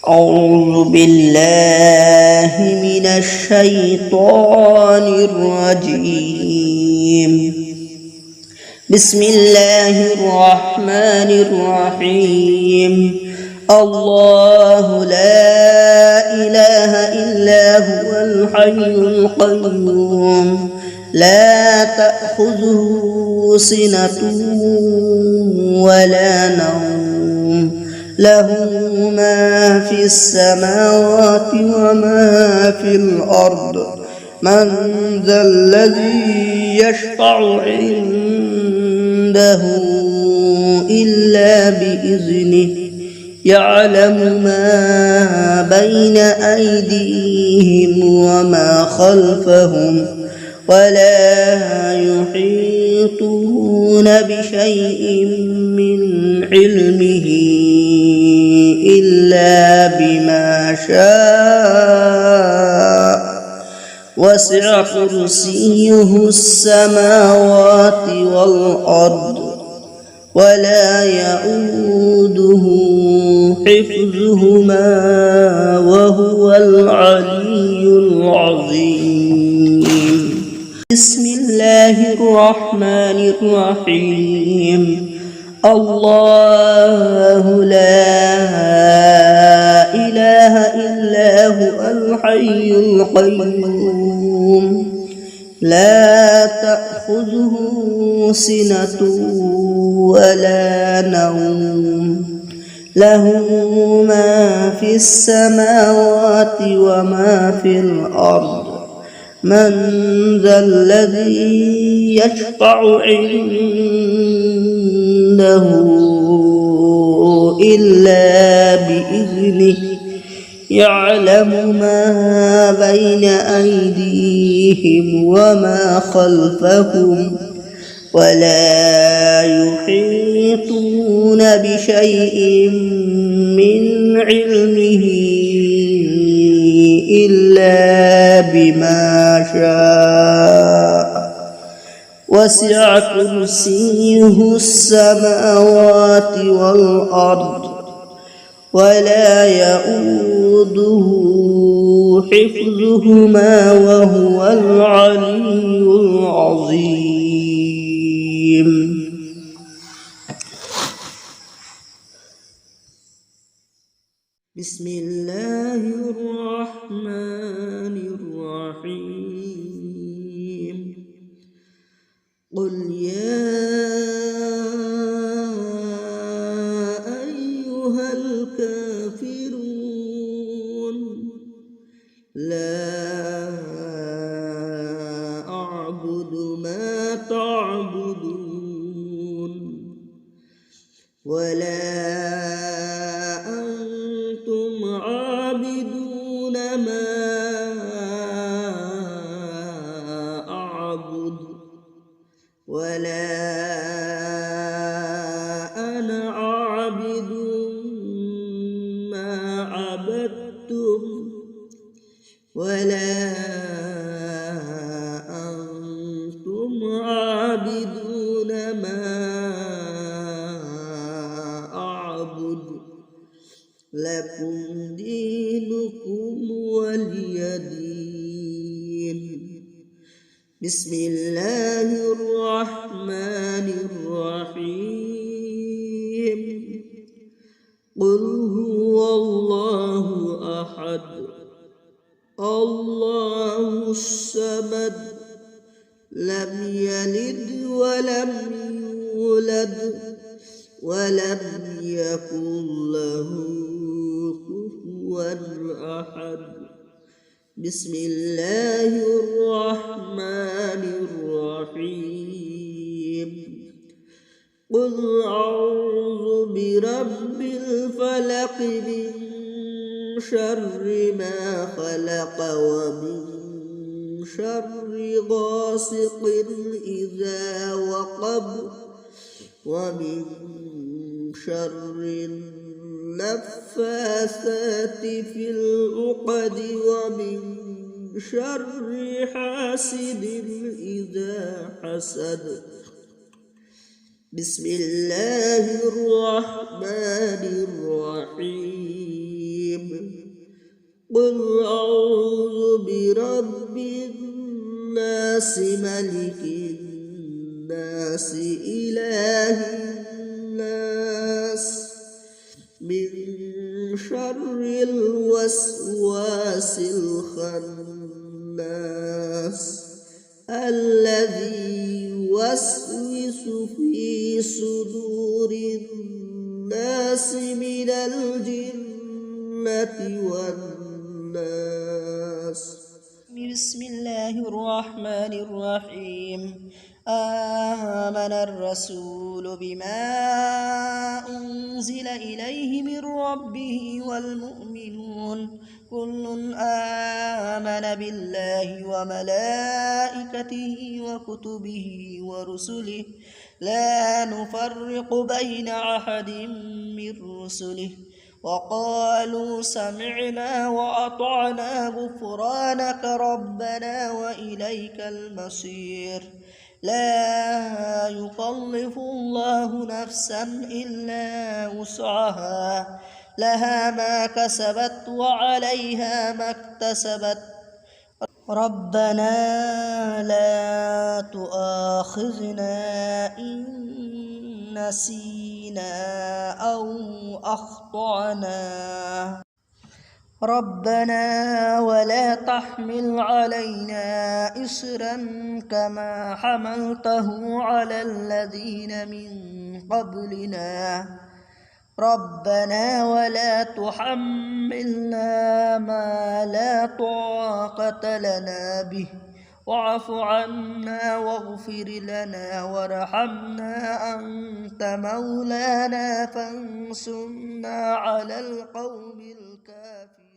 أعوذ بالله من الشيطان الرجيم. بسم الله الرحمن الرحيم. الله لا إله إلا هو الحي القيوم لا تأخذه سنة ولا نوم له ما في السماوات وما في الأرض من ذا الذي يشفع عنده إلا بإذنه يعلم ما بين أيديهم وما خلفهم ولا يحيطون بشيء من علمه إلا بما شاء وسع كرسيه السماوات والأرض ولا يؤوده حفظهما وهو العلي العظيم. بسم الله الرحمن الرحيم. الله لا إله إلا هو الحي القيوم لا تأخذه سنة ولا نوم له ما في السماوات وما في الأرض من ذا الذي يشفع عنده إلا بإذنه يعلم ما بين أيديهم وما خلفهم ولا يحيطون بشيء من علمه إلا بما شاء وسع كرسيه السماوات والأرض ولا يؤوده حفظهما وهو العلي العظيم. بسم الله الرحمن الرحيم. قل يا أيها الكافرون لا أعبد ما تعبدون ولا أنتم عابدون ما أعبد ولا أنا عابد ما عبدتم ولا أنتم عابدون ما أعبد لكم دينكم ولي دين. بسم الله الرحمن الرحيم. قل هو الله أحد الله الصمد لم يلد ولم يولد ولم يكن له كفوا أحد. بسم الله الرحمن الرحيم. قل أعوذ برب الفلق من شر ما خلق ومن شر غاسق إذا وقب ومن شر النفاثات في العقد ومن شر حاسد إذا حسد. بسم الله الرحمن الرحيم. قل أعوذ برب الناس ملك الناس إله الناس من شر الوسواس الخناس الذي يوسوس في صدور الناس من الجنة والناس. بسم الله الرحمن الرحيم. آمن الرسول بما أنزل إليه من ربه والمؤمنون كل آمن بالله وملائكته وكتبه ورسله لا نفرق بين أحد من رسله وقالوا سمعنا وأطعنا غفرانك ربنا وإليك المصير. لا يكلف الله نفسا إلا وسعها لها ما كسبت وعليها ما اكتسبت ربنا لا تؤاخذنا إن نسينا أو أخطأنا ربنا ولا تحمل علينا إصرا كما حملته على الذين من قبلنا ربنا ولا تحملنا ما لا طاقة لنا به واعف عنا واغفر لنا وارحمنا أنت مولانا فانصرنا على القوم الكافرين.